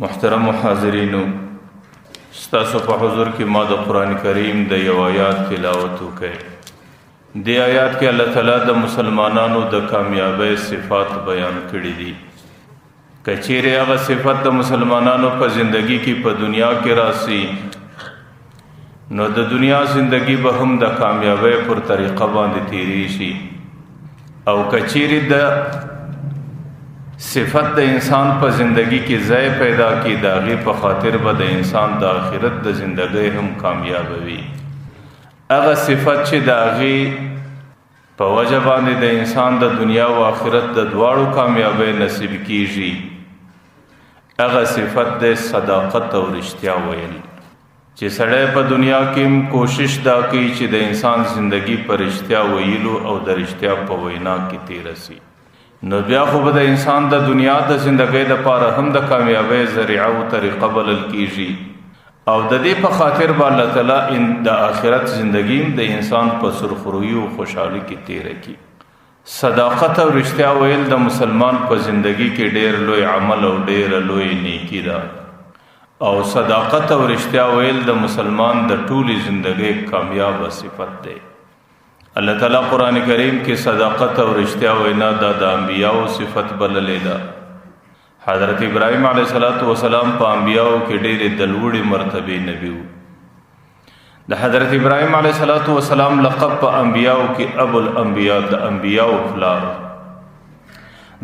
محترم حاضرینو، ستاسو په حضور کې ما د قرآن کریم د یو آیات تلاوت وکړ. د آیات کې الله تعالی د مسلمانانو د کامیابی صفات بیان کړي دي. کچیرې هغه صفات د مسلمانانو په زندگی کې په دنیا کې راسي، نو د دنیا زندگی به هم د کامیابی پر طریقه باندې تیری شي. او کچیرې د صفت د انسان په زندگی کې ځای پیدا کی، د هغې په خاطر به د انسان د آخرت د زندگی هم کامیاب وي. هغه صفت چې د هغې په وجه باندې د انسان د دنیا او آخرت د دواړو کامیابی نصیب کیږي، هغه صفت د صداقت او رښتیا ویل. چې سړی په دنیا کې هم کوشش دا کوي چې د انسان زندگی په رښتیا ویلو او د رښتیا په وینا کې تیره سي، نو بیا خو به د انسان د دنیا د زندګۍ دپاره هم د کامیابۍ ذریعه او طریقه بلل کیږي. او د دې په خاطر به الله تعالی د آخرت زندگی د انسان په سرخرویي او خوشحالي کې تیره کی. صداقت او رښتیا ویل د مسلمان په زندگی کې ډیر لوی عمل او ډیر لوی نیکی ده. او صداقت او رښتیا ویل د مسلمان د ټولي زندگی کامیاب صفت ده. اللہ تعالیٰ قرآن کریم کی صداقت اور رښتیا وینا دا د انبیاء صفت بللې ده. حضرت ابراہیم علیہ السلام په انبیاء کې ډېرې د لوړې مرتبې نبی و. د حضرت ابراہیم علیہ السلام لقب په انبیاء کې ابو الانبیاء، د انبیاء پلار.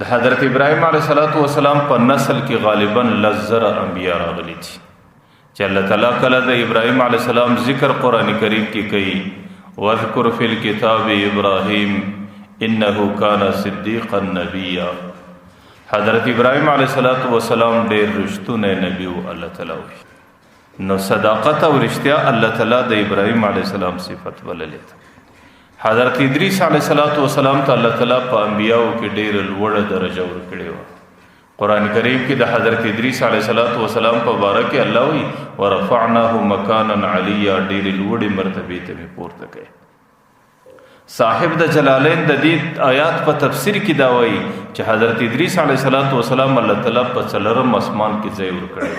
د حضرت ابراہیم علیہ السلام په نسل کې غالباً لزر انبیاء راغلي دي، چې الله تعالیٰ کله د ابراہیم علیہ السلام ذکر قرآن کریم کې کوي، وَاذْكُرْ فِي الْكِتَابِ إِبْرَاهِيمَ إِنَّهُ كَانَ صِدِّيقًا نَبِيًّا. حضرت ابراہیم علیہ السلام ډېر رښتونی نبی و. الله تعالی وی نو صداقت او رښتیا الله تعالی د ابراہیم علیہ السلام صفت بللې ده. حضرت ادریس علیہ السلام ته الله تعالی په انبیاءو کې ډېر لوړه درجه ورکړې وه. قرآن کریم کې د حضرت ادریس علیہ السلام په باره کې الله وی ورفعناه مکانا علیا، ډېرې لوړې مرتبې ته مې پورته کړې. صاحب د جلالین د دې آیات په تفسیر کې دا وایي چې حضرت ادریس علیہ السلام الله تعالی په څلورم اسمان کې ځای ورکړی،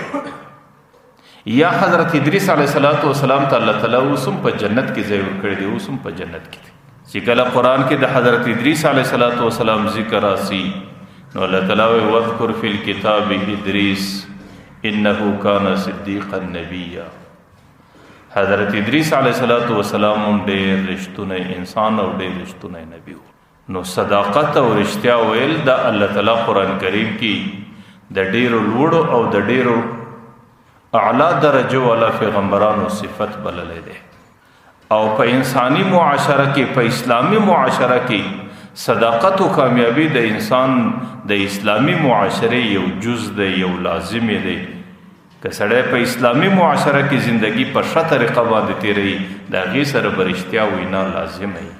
یا حضرت ادریس علیہ السلام ته الله تعالی اوس هم په جنت کې ځای ورکړی دی، اوس هم په جنت کې دی. چې کله قرآن کې د حضرت ادریس علیہ السلام ذکر راسي، نو اللہ تعالیٰ وَاذْكُرْ فِي الْكِتَابِ إِدْرِيسَ إِنَّهُ كَانَ صِدِّيقًا نَبِيًّا. حضرت ادریس علیہ السلام هم ډېر رښتونی انسان او ډېر رښتونی نبی و. نو صداقت او رښتیا ویل د الله تعالیٰ قرآن کریم کې د ډېرو لوړو او د ډېرو اعلی درجو والا پیغمبرانو صفت بللی دی. او په انسانی معاشره کې، په اسلامی معاشره کې صداقت و کامیابی د انسان د اسلامی معاشره یو جز دی، یو لازم دی. که سړی په اسلامی معاشره کې زندگی په ښه طریقه باندې تیروي، د هغې سره به رښتیا وینا لازم وي.